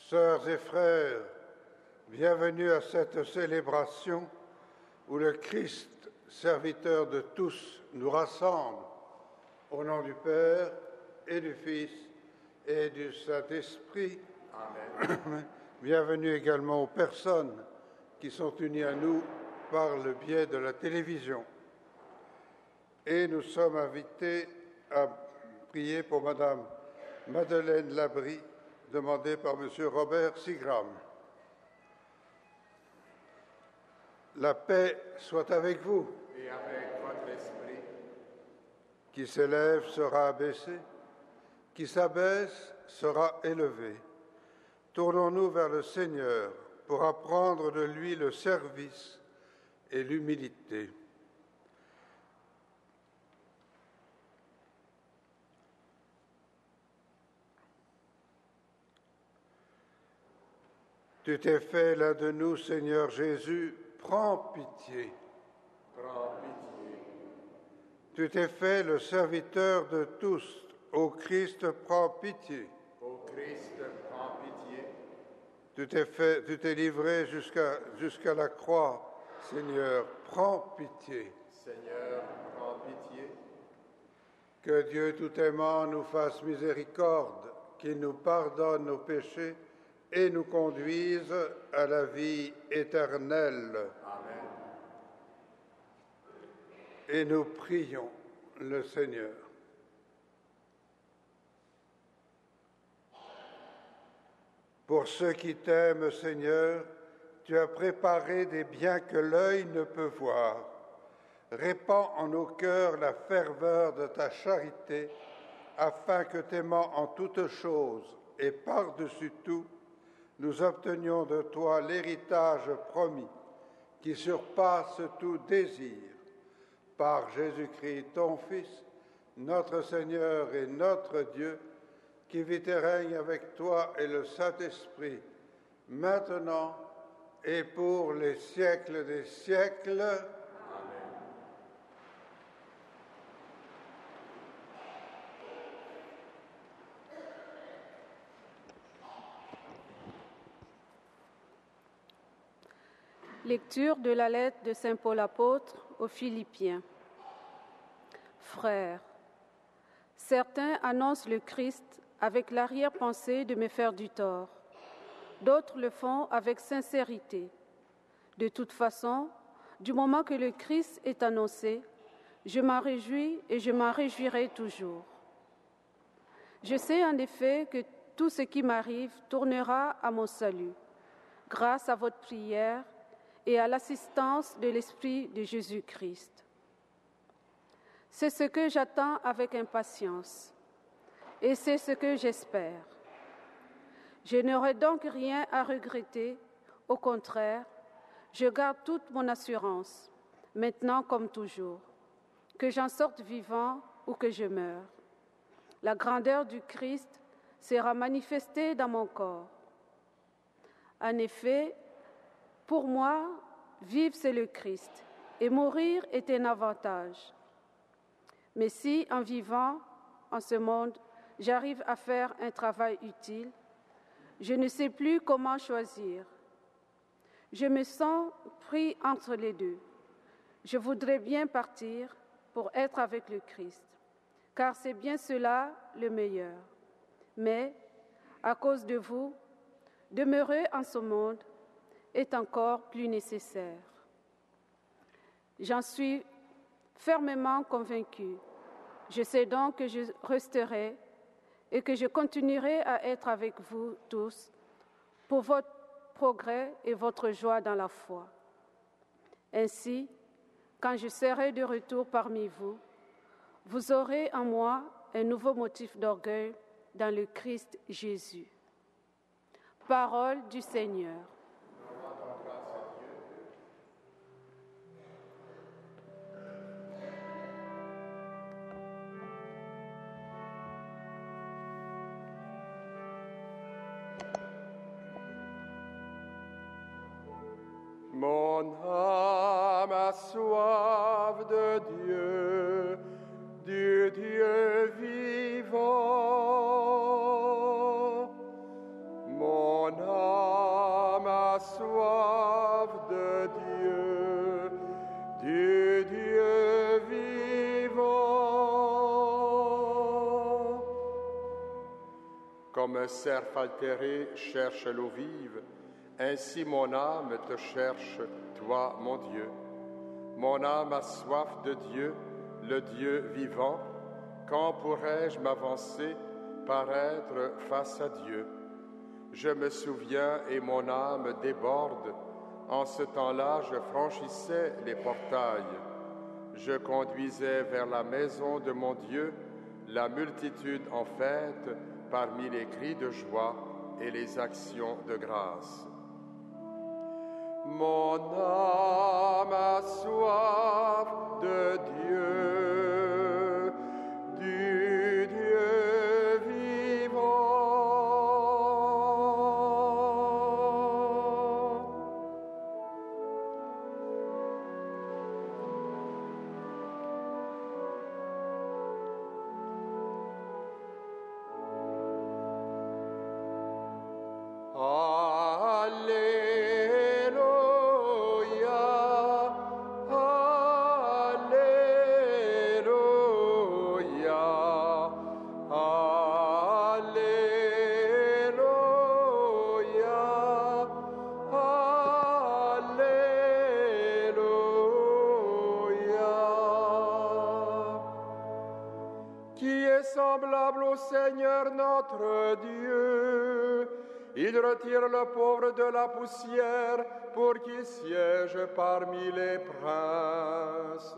Sœurs et frères, bienvenue à cette célébration où le Christ, serviteur de tous, nous rassemble au nom du Père et du Fils et du Saint-Esprit. Amen. Bienvenue également aux personnes qui sont unies à nous par le biais de la télévision. Et nous sommes invités à prier pour Madame Madeleine Labrie, demandée par Monsieur Robert Sigram. La paix soit avec vous. Et avec votre esprit. Qui s'élève sera abaissé, qui s'abaisse sera élevé. Tournons-nous vers le Seigneur pour apprendre de lui le service et l'humilité. Tu t'es fait l'un de nous, Seigneur Jésus, prends pitié. Prends pitié. Tu t'es fait le serviteur de tous, ô Christ, prends pitié. Ô Christ, prends pitié. Tu t'es livré jusqu'à la croix, Seigneur, prends pitié. Seigneur, prends pitié. Que Dieu tout aimant nous fasse miséricorde, qu'il nous pardonne nos péchés et nous conduise à la vie éternelle. Amen. Et nous prions le Seigneur. Pour ceux qui t'aiment, Seigneur, tu as préparé des biens que l'œil ne peut voir. Répands en nos cœurs la ferveur de ta charité, afin que, t'aimant en toutes choses et par-dessus tout, nous obtenions de toi l'héritage promis qui surpasse tout désir. Par Jésus-Christ, ton Fils, notre Seigneur et notre Dieu, qui vit et règne avec toi et le Saint-Esprit, maintenant et pour les siècles des siècles. Amen. Lecture de la lettre de Saint Paul apôtre aux Philippiens. Frères, certains annoncent le Christ avec l'arrière-pensée de me faire du tort. D'autres le font avec sincérité. De toute façon, du moment que le Christ est annoncé, je m'en réjouis et je m'en réjouirai toujours. Je sais en effet que tout ce qui m'arrive tournera à mon salut, grâce à votre prière et à l'assistance de l'Esprit de Jésus-Christ. C'est ce que j'attends avec impatience, et c'est ce que j'espère. Je n'aurai donc rien à regretter, au contraire, je garde toute mon assurance, maintenant comme toujours, que j'en sorte vivant ou que je meure. La grandeur du Christ sera manifestée dans mon corps. En effet, pour moi, vivre c'est le Christ, et mourir est un avantage. Mais si, en vivant en ce monde, j'arrive à faire un travail utile, je ne sais plus comment choisir. Je me sens pris entre les deux. Je voudrais bien partir pour être avec le Christ, car c'est bien cela le meilleur. Mais, à cause de vous, demeurer en ce monde est encore plus nécessaire. J'en suis fermement convaincue. Je sais donc que je resterai et que je continuerai à être avec vous tous pour votre progrès et votre joie dans la foi. Ainsi, quand je serai de retour parmi vous, vous aurez en moi un nouveau motif d'orgueil dans le Christ Jésus. Parole du Seigneur. Mon âme a soif de Dieu, du Dieu vivant. Mon de Dieu, du Dieu vivant. Comme un cerf altéré cherche l'eau vive, ainsi mon âme te cherche, toi, mon Dieu. Mon âme a soif de Dieu, le Dieu vivant. Quand pourrais-je m'avancer, paraître face à Dieu? Je me souviens et mon âme déborde. En ce temps-là, je franchissais les portails. Je conduisais vers la maison de mon Dieu la multitude en fête parmi les cris de joie et les actions de grâce. Mon âme a soif de Dieu, du Dieu vivant. Semblable au Seigneur notre Dieu, il retire le pauvre de la poussière pour qu'il siège parmi les princes.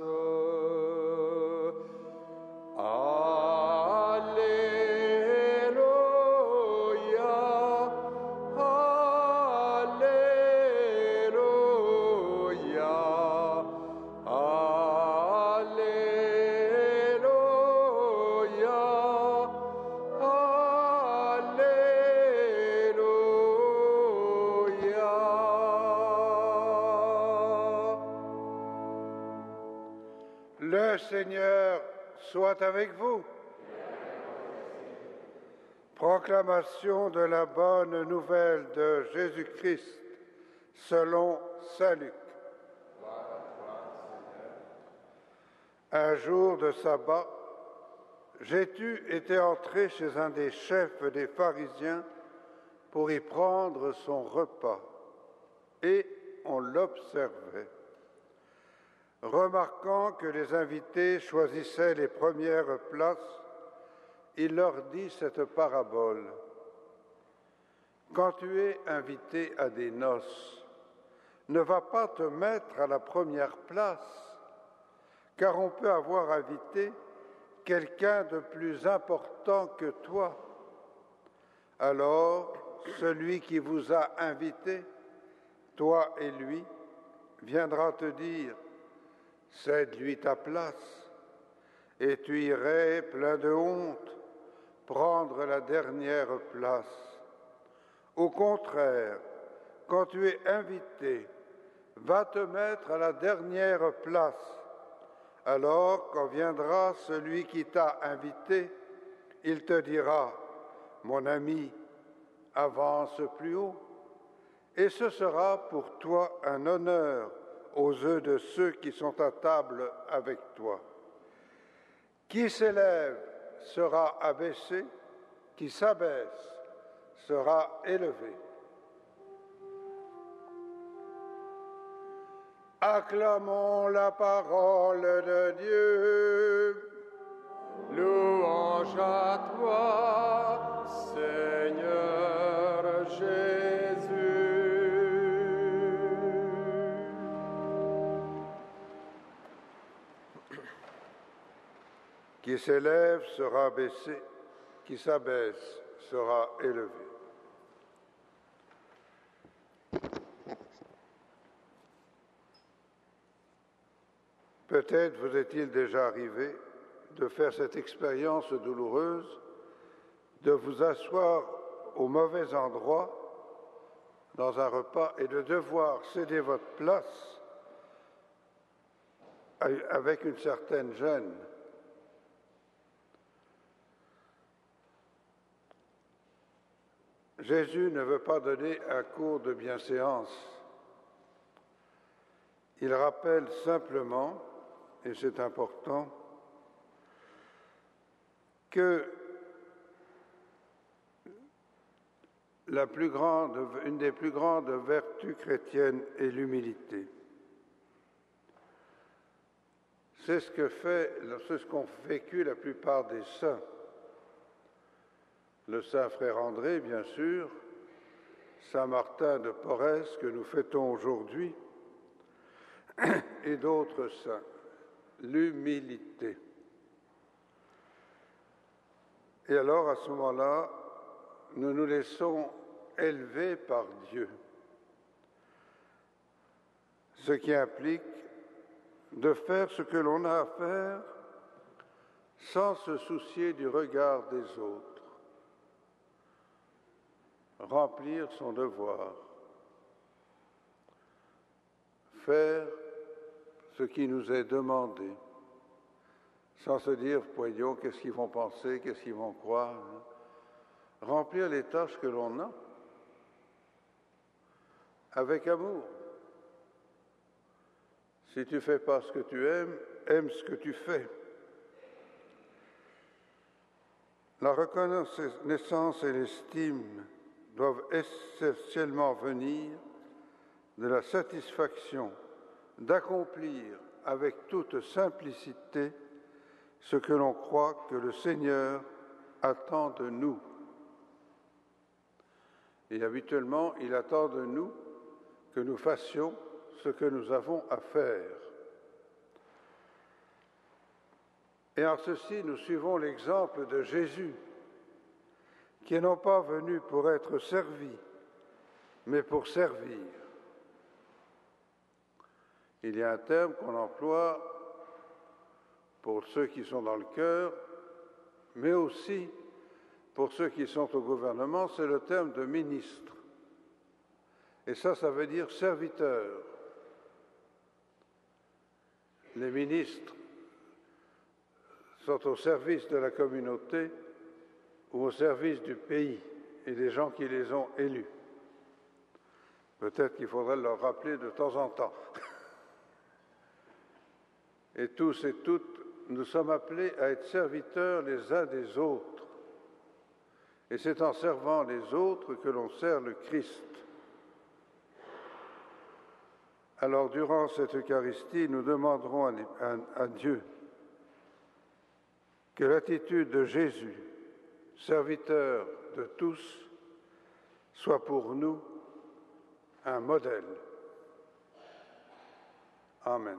Le Seigneur soit avec vous. Proclamation de la bonne nouvelle de Jésus-Christ selon saint Luc. Un jour de sabbat, Jésus était entré chez un des chefs des pharisiens pour y prendre son repas, et on l'observait. Remarquant que les invités choisissaient les premières places, il leur dit cette parabole. Quand tu es invité à des noces, ne va pas te mettre à la première place, car on peut avoir invité quelqu'un de plus important que toi. Alors, celui qui vous a invité, toi et lui, viendra te dire: cède-lui ta place, et tu irais, plein de honte, prendre la dernière place. Au contraire, quand tu es invité, va te mettre à la dernière place. Alors, quand viendra celui qui t'a invité, il te dira: mon ami, avance plus haut. Et ce sera pour toi un honneur aux yeux de ceux qui sont à table avec toi. Qui s'élève sera abaissé, qui s'abaisse sera élevé. Acclamons la parole de Dieu. Louange à toi, Seigneur Jésus. Qui s'élève sera baissé, qui s'abaisse sera élevé. Peut-être vous est-il déjà arrivé de faire cette expérience douloureuse, de vous asseoir au mauvais endroit dans un repas et de devoir céder votre place avec une certaine gêne. Jésus ne veut pas donner un cours de bienséance. Il rappelle simplement, et c'est important, que une des plus grandes vertus chrétiennes est l'humilité. C'est ce qu'ont vécu la plupart des saints. Le saint frère André, bien sûr, saint Martin de Porres, que nous fêtons aujourd'hui, et d'autres saints. L'humilité. Et alors, à ce moment-là, nous nous laissons élever par Dieu, ce qui implique de faire ce que l'on a à faire sans se soucier du regard des autres, remplir son devoir, faire ce qui nous est demandé, sans se dire, voyons, qu'est-ce qu'ils vont penser, qu'est-ce qu'ils vont croire, remplir les tâches que l'on a avec amour. Si tu ne fais pas ce que tu aimes, aime ce que tu fais. La reconnaissance et l'estime doivent essentiellement venir de la satisfaction d'accomplir avec toute simplicité ce que l'on croit que le Seigneur attend de nous. Et habituellement, il attend de nous que nous fassions ce que nous avons à faire. Et en ceci, nous suivons l'exemple de Jésus, qui n'est pas venu pour être servi, mais pour servir. Il y a un terme qu'on emploie pour ceux qui sont dans le cœur, mais aussi pour ceux qui sont au gouvernement, c'est le terme de ministre. Et ça veut dire serviteur. Les ministres sont au service de la communauté ou au service du pays et des gens qui les ont élus. Peut-être qu'il faudrait leur rappeler de temps en temps. Et tous et toutes, nous sommes appelés à être serviteurs les uns des autres. Et c'est en servant les autres que l'on sert le Christ. Alors, durant cette Eucharistie, nous demanderons à Dieu que l'attitude de Jésus, serviteur de tous, soit pour nous un modèle. Amen.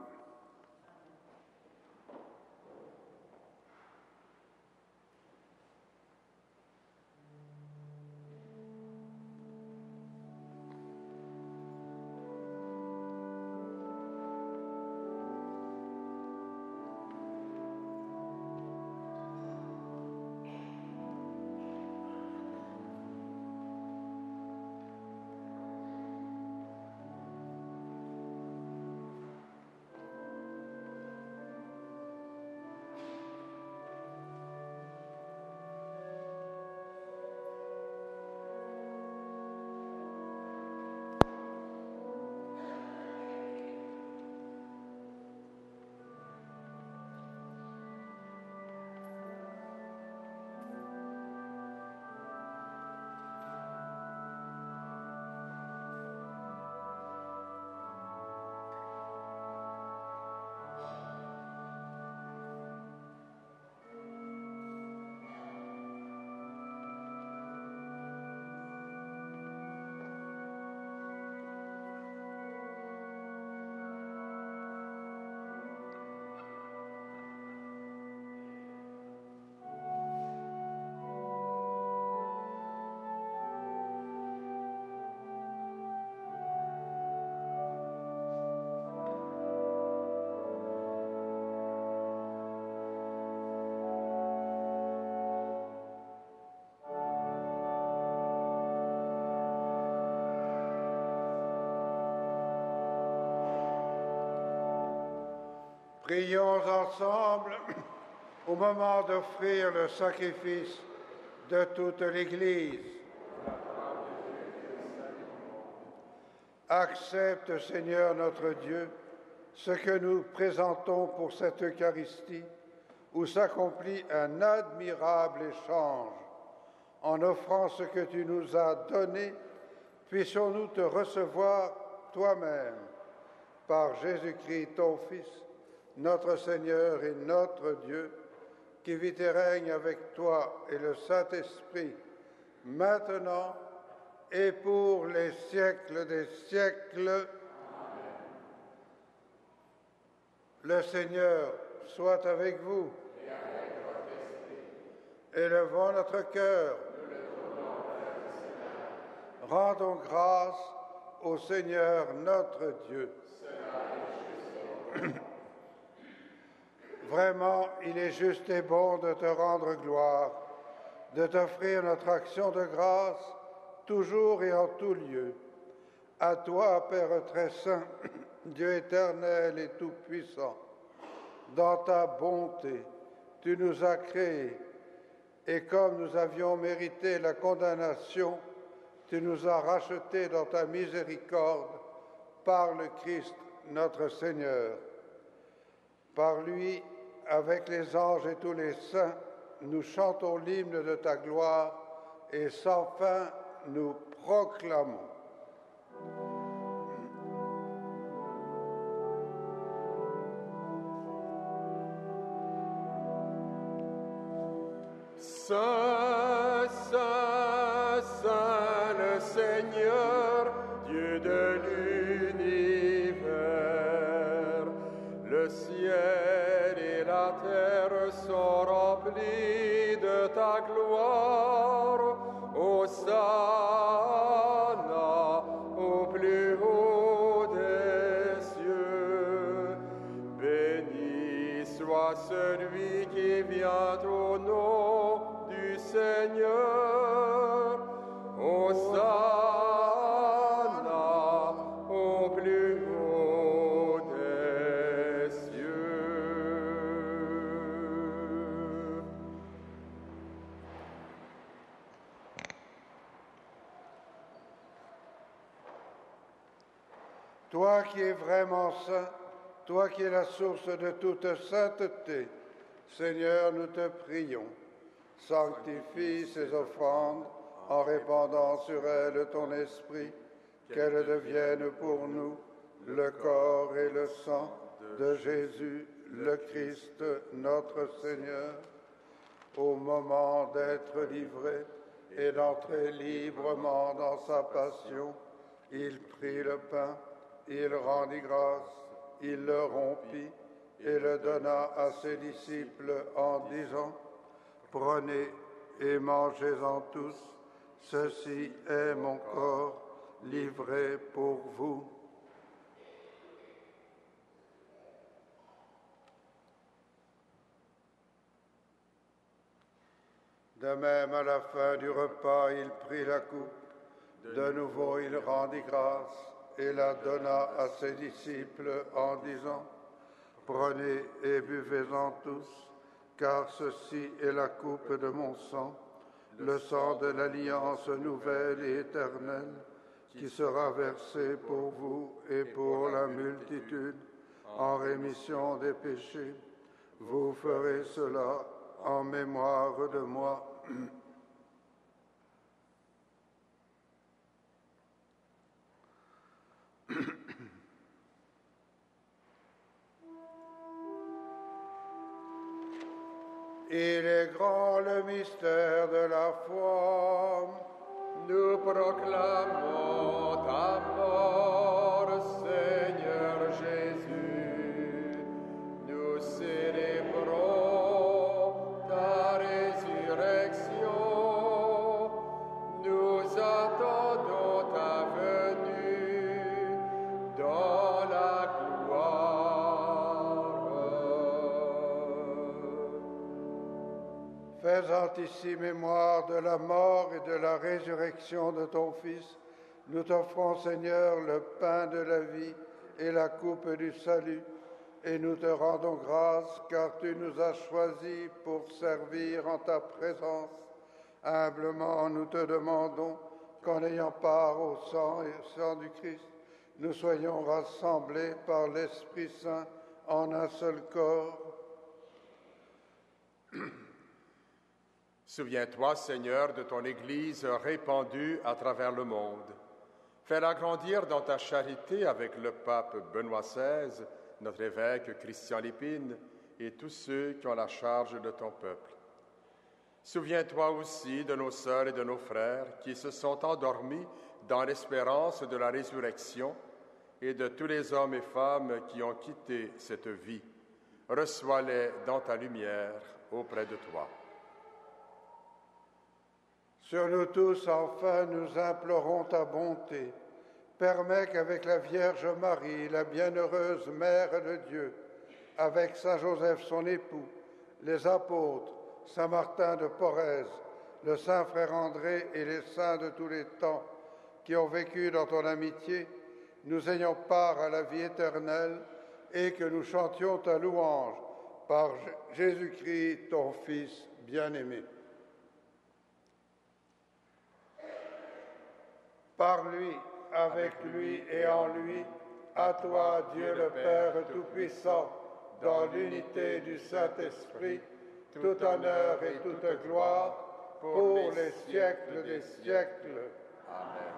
Prions ensemble au moment d'offrir le sacrifice de toute l'Église. Accepte, Seigneur notre Dieu, ce que nous présentons pour cette Eucharistie, où s'accomplit un admirable échange. En offrant ce que tu nous as donné, puissions-nous te recevoir toi-même, par Jésus-Christ, ton Fils, notre Seigneur et notre Dieu, qui vit et règne avec toi et le Saint-Esprit, maintenant et pour les siècles des siècles. Amen. Le Seigneur soit avec vous. Et avec votre esprit. Élevons notre cœur. Nous le tournons vers le Seigneur. Rendons grâce au Seigneur notre Dieu. Cela est juste. Vraiment, il est juste et bon de te rendre gloire, de t'offrir notre action de grâce, toujours et en tout lieu. À toi, Père très saint, Dieu éternel et tout-puissant, dans ta bonté, tu nous as créés, et comme nous avions mérité la condamnation, tu nous as rachetés dans ta miséricorde par le Christ notre Seigneur. Par lui, avec les anges et tous les saints, nous chantons l'hymne de ta gloire et sans fin nous proclamons. Saint, Saint, Saint, le Seigneur, Dieu de l'univers, le ciel et la terre sont remplis de ta gloire. Hosanna au plus haut des cieux. Béni soit celui qui vient au nom du Seigneur. Hosanna au plus haut des cieux. Toi qui es vraiment saint, toi qui es la source de toute sainteté, Seigneur, nous te prions. Sanctifie ces offrandes en répandant sur elles ton esprit, qu'elles deviennent pour nous le corps et le sang de Jésus, le Christ, notre Seigneur. Au moment d'être livré et d'entrer librement dans sa passion, il prit le pain, il rendit grâce, il le rompit et le donna à ses disciples en disant: Prenez et mangez-en tous, ceci est mon corps livré pour vous. De même, à la fin du repas, il prit la coupe. De nouveau, il rendit grâce et la donna à ses disciples en disant: Prenez et buvez-en tous, car ceci est la coupe de mon sang, le sang de l'alliance nouvelle et éternelle, qui sera versé pour vous et pour la multitude en rémission des péchés. Vous ferez cela en mémoire de moi. Il est grand le mystère de la foi. Nous proclamons ta mort, Seigneur Jésus. Nous célébrons ta résurrection. Nous attendons ta venue dans la gloire. Faisant ici mémoire de la mort et de la résurrection de ton Fils, nous t'offrons, Seigneur, le pain de la vie et la coupe du salut, et nous te rendons grâce car tu nous as choisis pour servir en ta présence. Humblement, nous te demandons qu'en ayant part au sang et au sang du Christ, nous soyons rassemblés par l'Esprit Saint en un seul corps. Souviens-toi, Seigneur, de ton Église répandue à travers le monde. Fais-la grandir dans ta charité avec le pape Benoît XVI, notre évêque Christian Lépine et tous ceux qui ont la charge de ton peuple. Souviens-toi aussi de nos sœurs et de nos frères qui se sont endormis dans l'espérance de la résurrection et de tous les hommes et femmes qui ont quitté cette vie. Reçois-les dans ta lumière auprès de toi. Sur nous tous, enfin, nous implorons ta bonté. Permets qu'avec la Vierge Marie, la bienheureuse Mère de Dieu, avec Saint Joseph son époux, les apôtres, Saint Martin de Porès, le Saint Frère André et les saints de tous les temps qui ont vécu dans ton amitié, nous ayons part à la vie éternelle et que nous chantions ta louange par Jésus-Christ, ton Fils bien-aimé. Par lui, avec lui et en lui, à toi, Dieu le Père Tout-Puissant, dans l'unité du Saint-Esprit, tout honneur et toute gloire pour les siècles des siècles. Amen.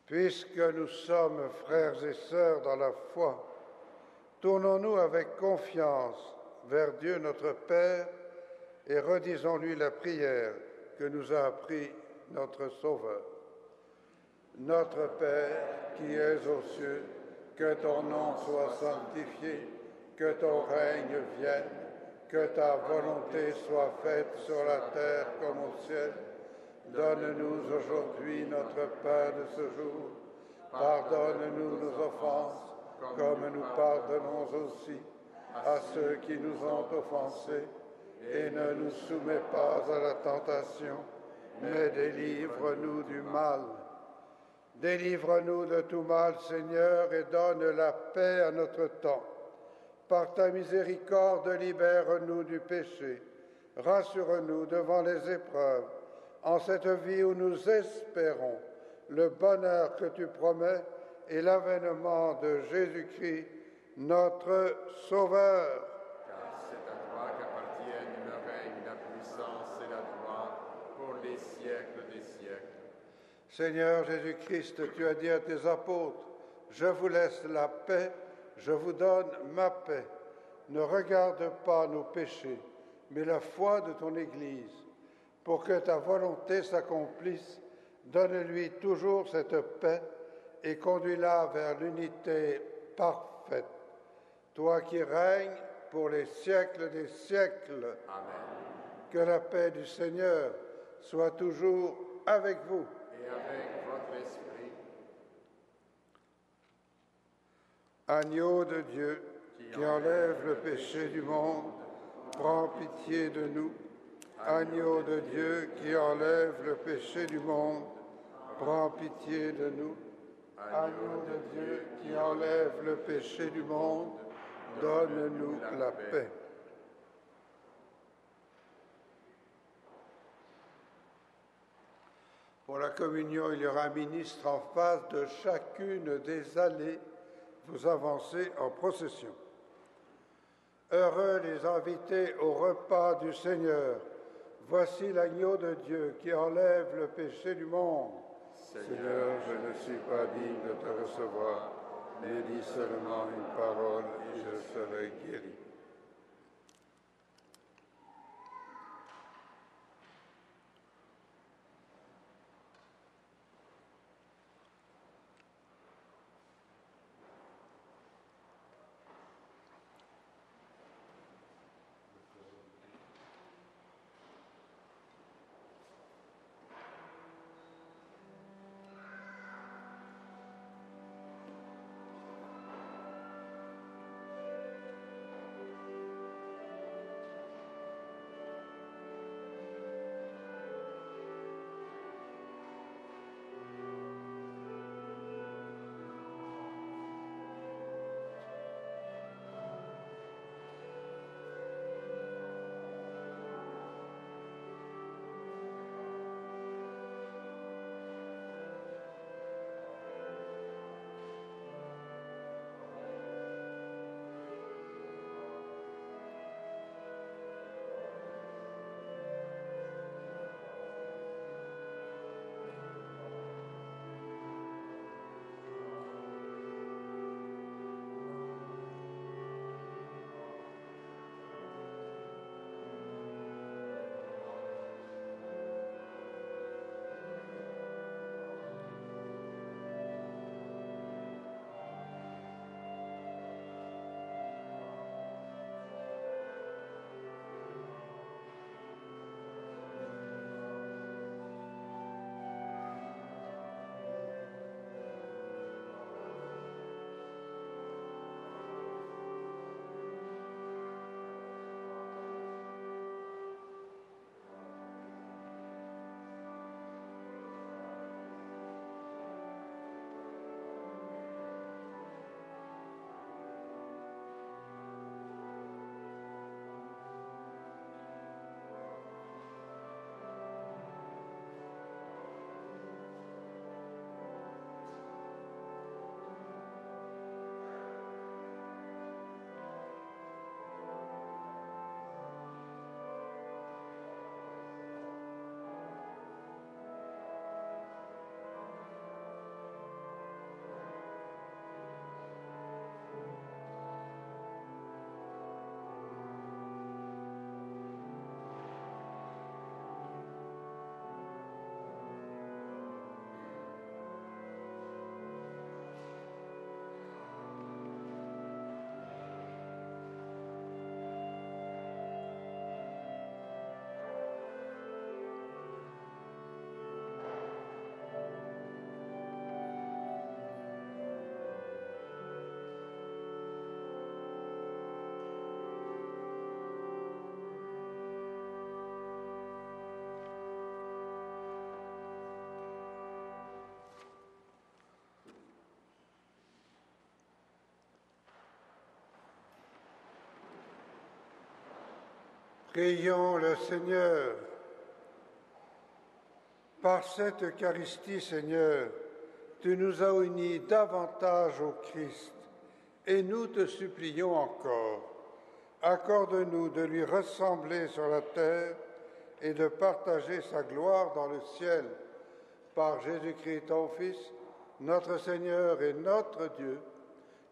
Puisque nous sommes frères et sœurs dans la foi, tournons-nous avec confiance vers Dieu notre Père et redisons-lui la prière que nous a appris notre Sauveur. Notre Père qui es aux cieux, que ton nom soit sanctifié, que ton règne vienne, que ta volonté soit faite sur la terre comme au ciel. Donne-nous aujourd'hui notre pain de ce jour. Pardonne-nous nos offenses, comme nous pardonnons aussi à ceux qui nous ont offensés. Et ne nous soumets pas à la tentation, mais délivre-nous du mal. Délivre-nous de tout mal, Seigneur, et donne la paix à notre temps. Par ta miséricorde, libère-nous du péché. Rassure-nous devant les épreuves, en cette vie où nous espérons le bonheur que tu promets et l'avènement de Jésus-Christ, notre Sauveur. Car c'est à toi qu'appartiennent le règne, la puissance et la gloire pour les siècles des siècles. Seigneur Jésus-Christ, tu as dit à tes apôtres, « Je vous laisse la paix, je vous donne ma paix. Ne regarde pas nos péchés, mais la foi de ton Église. Pour que ta volonté s'accomplisse, donne-lui toujours cette paix et conduis-la vers l'unité parfaite. Toi qui règnes pour les siècles des siècles. Amen. Que la paix du Seigneur soit toujours avec vous. Et avec votre esprit. Agneau de Dieu, qui enlève le péché du monde, prends pitié de nous. Agneau de Dieu, qui enlève le péché du monde, prends pitié de nous. Agneau de Dieu, qui enlève le péché du monde, donne-nous la paix. Pour la communion, il y aura un ministre en face de chacune des allées. Vous avancez en procession. Heureux les invités au repas du Seigneur. Voici l'agneau de Dieu qui enlève le péché du monde. Seigneur, je ne suis pas digne de te recevoir, mais dis seulement une parole et je serai guéri. Prions le Seigneur. Par cette Eucharistie, Seigneur, tu nous as unis davantage au Christ, et nous te supplions encore, accorde-nous de lui ressembler sur la terre et de partager sa gloire dans le ciel, par Jésus-Christ, ton Fils, notre Seigneur et notre Dieu,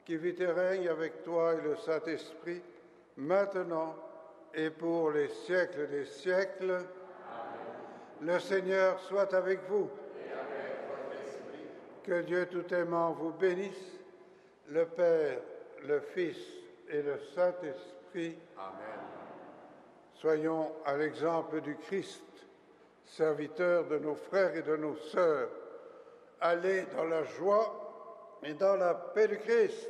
qui vit et règne avec toi et le Saint-Esprit, maintenant et pour les siècles des siècles. Amen. Le Seigneur soit avec vous. Et avec votre esprit. Que Dieu tout-aimant vous bénisse, le Père, le Fils et le Saint-Esprit. Amen. Soyons à l'exemple du Christ, serviteurs de nos frères et de nos sœurs. Allez dans la joie et dans la paix du Christ.